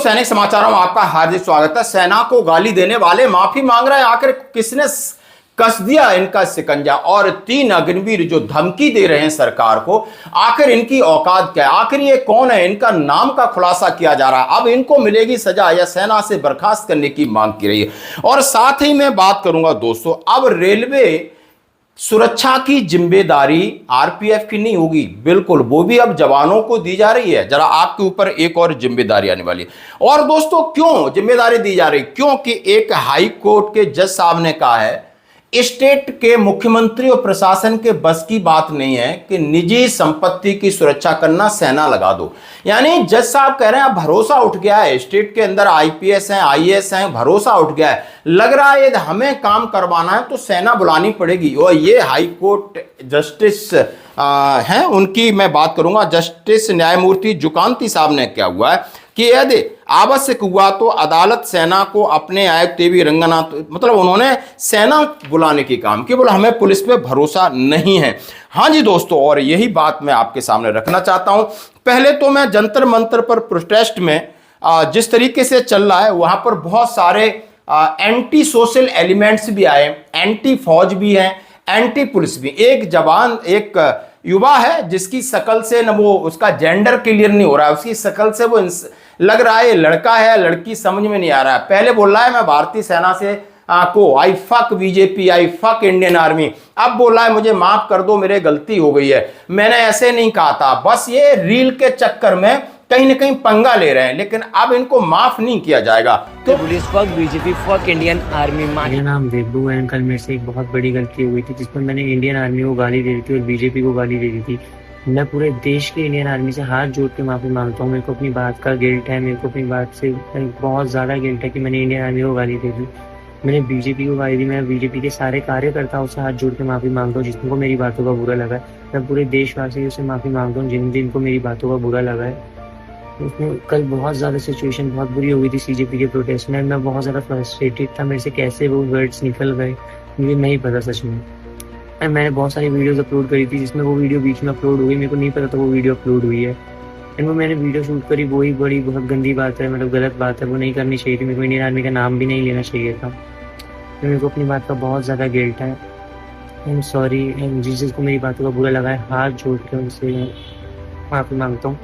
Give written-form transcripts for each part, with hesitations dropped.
सैनिक समाचारों में आपका हार्दिक स्वागत है। सेना को गाली देने वाले माफी मांग रहे हैं। आखिर किसने कस दिया इनका शिकंजा? और 3 अग्निवीर जो धमकी दे रहे हैं सरकार को, आखिर इनकी औकात क्या है? आखिर ये कौन है? इनका नाम का खुलासा किया जा रहा है। अब इनको मिलेगी सजा या सेना से बर्खास्त करने की मांग की रही है। और साथ ही मैं बात करूंगा दोस्तों, अब रेलवे सुरक्षा की जिम्मेदारी आरपीएफ की नहीं होगी, बिल्कुल वो भी अब जवानों को दी जा रही है। जरा आपके ऊपर एक और जिम्मेदारी आने वाली है। और दोस्तों क्यों जिम्मेदारी दी जा रही? क्योंकि एक हाई कोर्ट के जज साहब ने कहा है स्टेट के मुख्यमंत्री और प्रशासन के बस की बात नहीं है कि निजी संपत्ति की सुरक्षा करना, सेना लगा दो। यानी जज साहब कह रहे हैं अब भरोसा उठ गया है, स्टेट के अंदर आईपीएस हैं, आईएएस हैं, भरोसा उठ गया है, लग रहा है यदि हमें काम करवाना है तो सेना बुलानी पड़ेगी। और ये हाई कोर्ट जस्टिस हैं, उनकी मैं बात करूंगा। जस्टिस न्यायमूर्ति जुकांती साहब ने क्या हुआ है कि यदि आवश्यक हुआ तो अदालत सेना को अपने आयुक्त टीवी रंगनाथ, मतलब उन्होंने सेना बुलाने की काम की, बोला हमें पुलिस पे भरोसा नहीं है। हाँ जी दोस्तों, और यही बात मैं आपके सामने रखना चाहता हूं। पहले तो मैं जंतर मंतर पर प्रोटेस्ट में जिस तरीके से चल रहा है वहां पर बहुत सारे एंटी सोशल एलिमेंट्स भी आए, एंटी फौज भी हैं, एंटी पुलिस भी। एक जवान, एक युवा है जिसकी शकल से न वो, उसका जेंडर क्लियर नहीं हो रहा है, उसकी शकल से वो लग रहा है लड़का है लड़की, समझ में नहीं आ रहा है। पहले बोल रहा है मैं भारतीय सेना से I fuck BJP, I fuck Indian army. अब बोल रहा है मुझे माफ कर दो, मेरे गलती हो गई है, मैंने ऐसे नहीं कहा था। बस ये रील के चक्कर में कहीं ना कहीं पंगा ले रहे हैं, लेकिन अब इनको माफ नहीं किया जाएगा। तो police fuck BJP fuck Indian army. मेरा नाम देबू है। कल मेरे से एक बहुत बड़ी गलती हुई थी जिसमें मैंने इंडियन आर्मी को गाली दे दी थी और बीजेपी को गाली दे दी थी। मैं पूरे देश के इंडियन आर्मी से हाथ जोड़ के माफी मांगता हूँ। मेरे को अपनी बात का गिल्ट है, मेरे को अपनी बात से बहुत ज्यादा गिल्ट है कि मैंने इंडियन आर्मी को गाली दे दी, मैंने बीजेपी को गाली दी। मैं बीजेपी के सारे कार्यकर्ताओं से हाथ जोड़ के माफी मांगता हूँ जिनको मेरी बातों का बुरा लगा है। मैं पूरे देशवासियों से माफी मांगता हूँ जिनको मेरी बातों का बुरा लगा है। उसमें कल बहुत ज़्यादा सिचुएशन बहुत बुरी हो गई थी सीजेपी के प्रोटेस्ट में। मैं बहुत ज़्यादा फ्रस्ट्रेटेड था, मेरे से कैसे वो वर्ड्स निकल गए मुझे नहीं पता सच में। मैंने बहुत सारी वीडियोस अपलोड करी थी जिसमें वो वीडियो बीच में अपलोड हुई, मेरे को नहीं पता था वो वीडियो अपलोड हुई है। एंड वो मैंने वीडियो शूट करी, वही बड़ी बहुत गंदी बात है, मतलब गलत बात है, वो नहीं करनी चाहिए थी। मेरे को इंडियन आर्मी का नाम भी नहीं लेना चाहिए था। तो मेरे को अपनी बात का बहुत ज़्यादा गिल्ट है। I am sorry. एंड जिसको मेरी बातों का बुरा लगा है हाथ जोड़ के उनसे माफ़ी मांगता हूँ,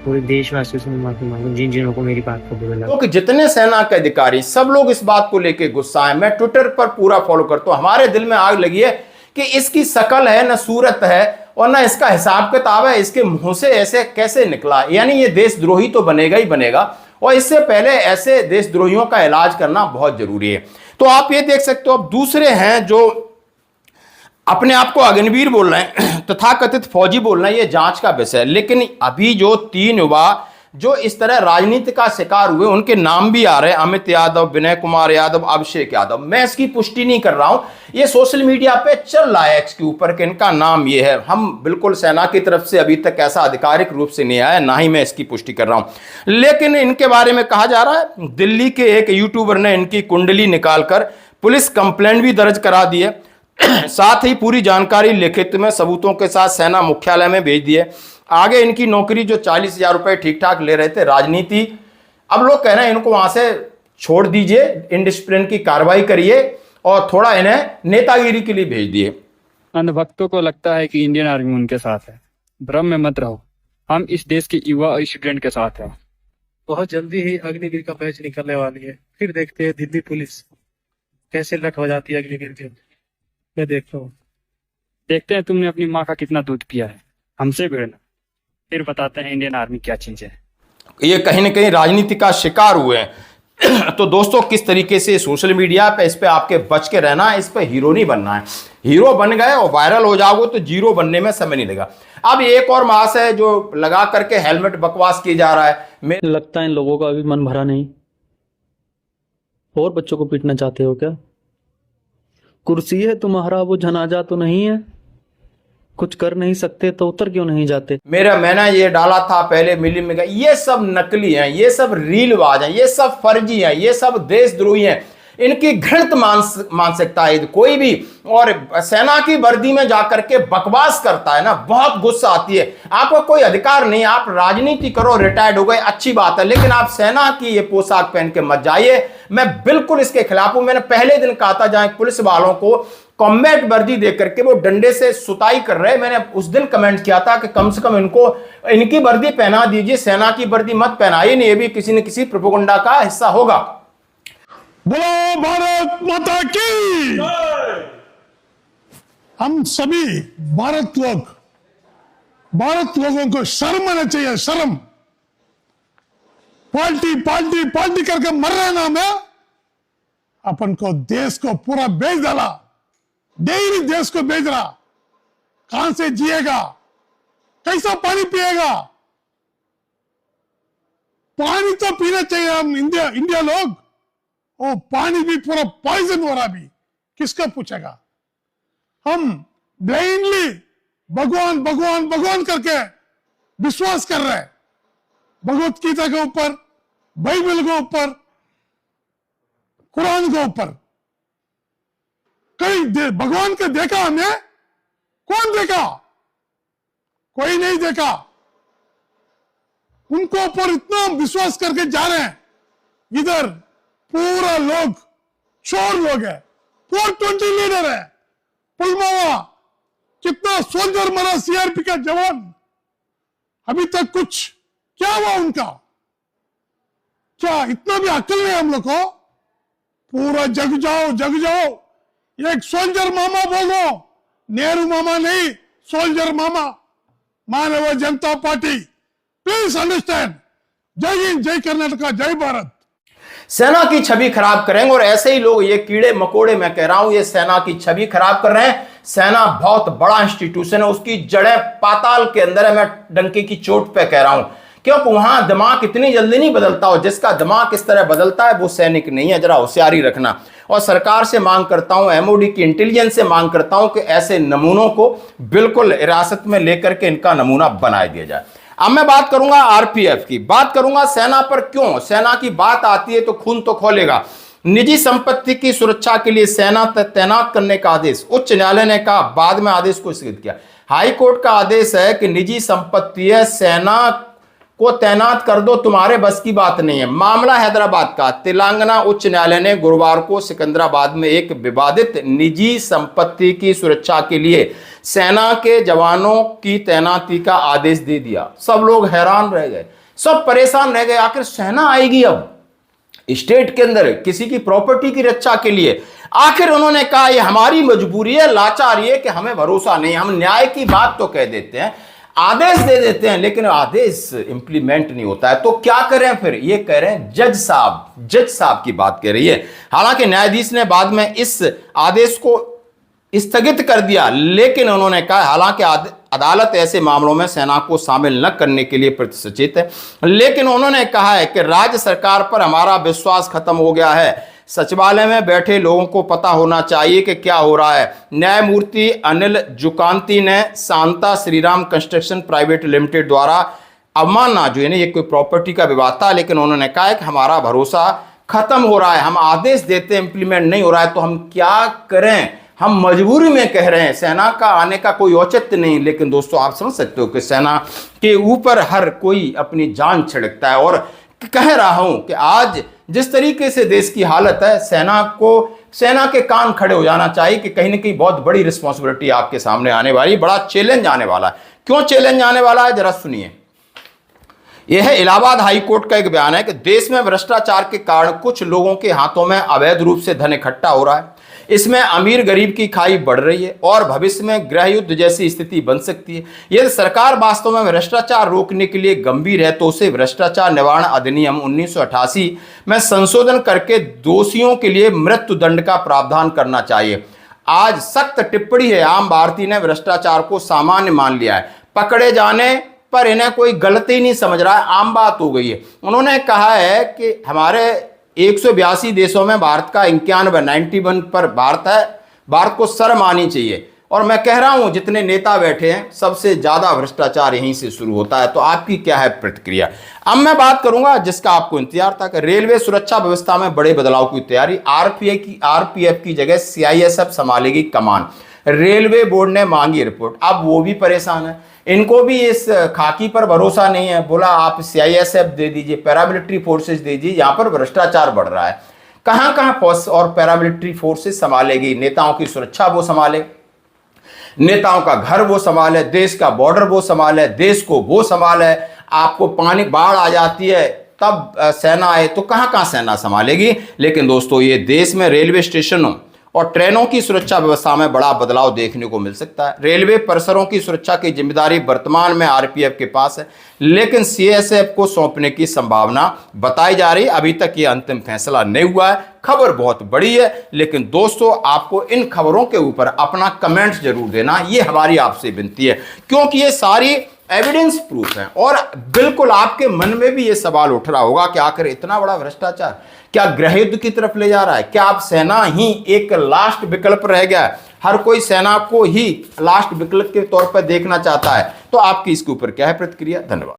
पूरे देशवासियों से माफी मांगू जिन को मेरी बात को बुरा लगा। क्योंकि जितने सेना के अधिकारी सब लोग इस बात को लेके गुस्सा है। मैं ट्विटर पर पूरा फॉलो करता हूं। हमारे दिल में आग लगी है कि इसकी शकल है, न सूरत है और न इसका हिसाब किताब है, इसके मुंह से ऐसे कैसे निकला। यानी ये देशद्रोही तो बनेगा ही बनेगा, और इससे पहले ऐसे देशद्रोहियों का इलाज करना बहुत जरूरी है। तो आप ये देख सकते हो। अब दूसरे हैं जो अपने आप को अग्निवीर बोल रहे हैं, तथाकथित फौजी बोल रहे हैं, ये जांच का विषय है। लेकिन अभी जो 3 युवा जो इस तरह राजनीति का शिकार हुए, उनके नाम भी आ रहे हैं, अमित यादव, विनय कुमार यादव, अभिषेक यादव। मैं इसकी पुष्टि नहीं कर रहा हूं, ये सोशल मीडिया पे चल रहा है एक्स के ऊपर कि इनका नाम ये है। हम बिल्कुल सेना की तरफ से अभी तक ऐसा आधिकारिक रूप से नहीं आया, ना ही मैं इसकी पुष्टि कर रहा हूं। लेकिन इनके बारे में कहा जा रहा है दिल्ली के एक यूट्यूबर ने इनकी कुंडली निकालकर पुलिस कंप्लेंट भी दर्ज करा दी है। साथ ही पूरी जानकारी लिखित में सबूतों के साथ सेना मुख्यालय में भेज दिए। आगे इनकी नौकरी जो 40,000 रुपए ठीक ठाक ले रहे थे, राजनीति, अब लोग कह रहे हैं इनको वहां से छोड़ दीजिए, इनडिसिप्लिन की कार्रवाई करिए और थोड़ा इन्हें नेतागिरी के लिए भेज दिए। अंधभक्तों को लगता है कि इंडियन आर्मी उनके साथ है। भ्रम में मत रहो, हम इस देश के युवा और स्टूडेंट के साथ हैं। बहुत जल्दी ही अग्निवीर का बैच निकलने वाली है, फिर देखते हैं दिल्ली पुलिस कैसे लट हो जाती है अग्निवीर के। मैं देखता हूँ, देखते हैं तुमने अपनी माँ का कितना दूध पिया है, हमसे भिड़ना, फिर बताते हैं इंडियन आर्मी क्या चीज है। ये कहीं ना कहीं राजनीति का शिकार हुए हैं। तो दोस्तों किस तरीके से सोशल मीडिया पे इस पे आपके बच के रहना है, इस पे हीरो नहीं बनना है। हीरो बन गए और वायरल हो जाओगे तो जीरो बनने में समय नहीं लगा। अब एक और मास है जो लगा करके हेलमेट बकवास किया जा रहा है। लगता है इन लोगों का अभी मन भरा नहीं, और बच्चों को पीटना चाहते हो क्या? कुर्सी है तुम्हारा, वो जनाजा तो नहीं है। कुछ कर नहीं सकते तो उतर क्यों नहीं जाते? मैंने ये डाला था पहले मिली में, ये सब नकली हैं, ये सब रीलबाज हैं, ये सब फर्जी हैं, ये सब देशद्रोही हैं। इनकी घृणित मानसिकता है कोई भी और सेना की वर्दी में जाकर के बकवास करता है ना, बहुत गुस्सा आती है। आपको कोई अधिकार नहीं, आप राजनीति करो, रिटायर्ड हो गए, अच्छी बात है, लेकिन आप सेना की ये पोशाक पहन के मत जाइए। मैं बिल्कुल इसके खिलाफ हूं। मैंने पहले दिन कहा था, जहां पुलिस वालों को कॉम्बैट वर्दी देकर के वो डंडे से सुताई कर रहे, मैंने उस दिन कमेंट किया था कि कम से कम इनको इनकी वर्दी पहना दीजिए, सेना की वर्दी मत पहनाइए, नहीं ये भी किसी न किसी प्रोपेगेंडा का हिस्सा होगा। बोलो भारत माता की। हम सभी भारत लोगों को शर्म आना चाहिए, शर्म। पार्टी पार्टी पार्टी करके मर रहे ना में अपन को देश को पूरा बेच डाला, डेली देश को बेच रहा। कहां से जिएगा, कैसा पानी पिएगा? पानी तो पीना चाहिए हम इंडिया लोग, वो पानी भी पूरा पॉइजन हो रहा। भी किसका पूछेगा? हम ब्लाइंडली भगवान भगवान भगवान करके विश्वास कर रहे हैं, भगवत गीता के ऊपर, बाइबल के ऊपर, कुरान के ऊपर। कहीं भगवान को देखा हमने? कौन देखा? कोई नहीं देखा। उनको ऊपर इतना विश्वास करके जा रहे हैं। इधर पूरा लोग चोर लोग है, 420 लीडर है। पुलवामा कितना सोल्जर मरा, सीआरपी का जवान, अभी तक कुछ क्या हुआ उनका? क्या इतना भी अक्ल नहीं हम लोग को? पूरा जग जाओ जग जाओ। एक सोल्जर मामा बोलो, नेहरू मामा नहीं, soldier mama, Manav Janata party. Please understand. जय हिंद, जय कर्नाटका, जय भारत। सेना की छवि खराब करेंगे और ऐसे ही लोग, ये कीड़े मकोड़े, मैं कह रहा हूं, ये सेना की छवि खराब कर रहे हैं। सेना बहुत बड़ा इंस्टीट्यूशन है, उसकी जड़ें पाताल के अंदर है। मैं डंके की चोट पे कह रहा हूं, क्योंकि वहां दिमाग इतनी जल्दी नहीं बदलता, और जिसका दिमाग इस तरह बदलता है वो सैनिक नहीं है। जरा होशियारी रखना। और सरकार से मांग करता हूं, एमओडी की इंटेलिजेंस से मांग करता हूं कि ऐसे नमूनों को बिल्कुल हिरासत में लेकर के इनका नमूना बना दिया जाए। अब मैं बात करूंगा आरपीएफ की, बात करूंगा सेना पर। क्यों सेना की बात आती है तो खून तो खोलेगा। निजी संपत्ति की सुरक्षा के लिए सेना तैनात करने का आदेश उच्च न्यायालय ने कहा, बाद में आदेश को स्थगित किया। हाई कोर्ट का आदेश है कि निजी संपत्ति है, सेना को तैनात कर दो, तुम्हारे बस की बात नहीं है। मामला हैदराबाद का। तेलंगाना उच्च न्यायालय ने गुरुवार को सिकंदराबाद में एक विवादित निजी संपत्ति की सुरक्षा के लिए सेना के जवानों की तैनाती का आदेश दे दिया। सब लोग हैरान रह गए, सब परेशान रह गए। आखिर सेना आएगी अब स्टेट के अंदर किसी की प्रॉपर्टी की रक्षा के लिए? आखिर उन्होंने कहा ये हमारी मजबूरी है, लाचारी है कि हमें भरोसा नहीं। हम न्याय की बात तो कह देते हैं, आदेश दे देते हैं, लेकिन आदेश इंप्लीमेंट नहीं होता है। तो क्या करें फिर? ये कह रहे हैं जज साहब की बात कह रही है। हालांकि न्यायाधीश ने बाद में इस आदेश को स्थगित कर दिया, लेकिन उन्होंने कहा हालांकि अदालत ऐसे मामलों में सेना को शामिल न करने के लिए प्रतिसचेत है, लेकिन उन्होंने कहा है कि राज्य सरकार पर हमारा विश्वास खत्म हो गया है। सचिवालय में बैठे लोगों को पता होना चाहिए कि क्या हो रहा है। न्यायमूर्ति अनिल जुकांती ने Shanta Shriram construction private limited द्वारा अवमानना, जो है ये कोई प्रॉपर्टी का विवाद था, लेकिन उन्होंने कहा है कि हमारा भरोसा खत्म हो रहा है। हम आदेश देते हैं, इंप्लीमेंट नहीं हो रहा है, तो हम क्या करें? हम मजबूरी में कह रहे हैं। सेना का आने का कोई औचित्य नहीं, लेकिन दोस्तों आप समझ सकते हो कि सेना के ऊपर हर कोई अपनी जान छिड़कता है। और कह रहा हूं कि आज जिस तरीके से देश की हालत है, सेना के कान खड़े हो जाना चाहिए कि कहीं ना कहीं बहुत बड़ी रिस्पॉन्सिबिलिटी आपके सामने आने वाली, बड़ा चैलेंज आने वाला है। क्यों चैलेंज आने वाला है, जरा सुनिए। यह इलाहाबाद हाई कोर्ट का एक बयान है कि देश में भ्रष्टाचार के कारण कुछ लोगों के हाथों में अवैध रूप से धन इकट्ठा हो रहा है। इसमें अमीर गरीब की खाई बढ़ रही है और भविष्य में गृह युद्ध जैसी स्थिति बन सकती है। यदि सरकार वास्तव में भ्रष्टाचार रोकने के लिए गंभीर है तो उसे भ्रष्टाचार निवारण अधिनियम 1988 में संशोधन करके दोषियों के लिए मृत्यु दंड का प्रावधान करना चाहिए। आज सख्त टिप्पणी है, आम भारतीय ने भ्रष्टाचार को सामान्य मान लिया है, पकड़े जाने पर इन्हें कोई गलती नहीं समझ रहा है, आम बात हो गई है। उन्होंने कहा है कि हमारे 182 देशों में भारत का 91 पर भारत है। भारत को शर्म आनी चाहिए। और मैं कह रहा हूं जितने नेता बैठे हैं सबसे ज्यादा भ्रष्टाचार यहीं से शुरू होता है। तो आपकी क्या है प्रतिक्रिया? अब मैं बात करूंगा जिसका आपको इंतजार था कि रेलवे सुरक्षा व्यवस्था में बड़े बदलाव की तैयारी। आरपीएफ की जगह सीआईएसएफ संभालेगी कमान। रेलवे बोर्ड ने मांगी रिपोर्ट। अब वो भी परेशान है, इनको भी इस खाकी पर भरोसा नहीं है। बोला आप सीआईएसएफ दे दीजिए, पैरामिलिट्री फोर्सेस दे दीजिए, यहां पर भ्रष्टाचार बढ़ रहा है। कहां कहां फोर्स और पैरामिलिट्री फोर्सेस संभालेगी? नेताओं की सुरक्षा वो संभाले, नेताओं का घर वो संभाले, देश का बॉर्डर वो संभाले, देश को वो संभाले। आपको पानी बाढ़ आ जाती है तब सेना आए, तो कहां कहां सेना संभालेगी? लेकिन दोस्तों ये देश में रेलवे स्टेशनों और ट्रेनों की सुरक्षा व्यवस्था में बड़ा बदलाव देखने को मिल सकता है। रेलवे परिसरों की सुरक्षा की जिम्मेदारी वर्तमान में आरपीएफ के पास है, लेकिन सीएसएफ को सौंपने की संभावना बताई जा रही है। अभी तक ये अंतिम फैसला नहीं हुआ है। खबर बहुत बड़ी है, लेकिन दोस्तों आपको इन खबरों के ऊपर अपना कमेंट जरूर देना, ये हमारी आपसे विनती है, क्योंकि ये सारी एविडेंस प्रूफ है। और बिल्कुल आपके मन में भी ये सवाल उठ रहा होगा कि आखिर इतना बड़ा भ्रष्टाचार क्या गृह युद्ध की तरफ ले जा रहा है? क्या अब सेना ही एक लास्ट विकल्प रह गया है? हर कोई सेना को ही लास्ट विकल्प के तौर पर देखना चाहता है। तो आपकी इसके ऊपर क्या है प्रतिक्रिया? धन्यवाद।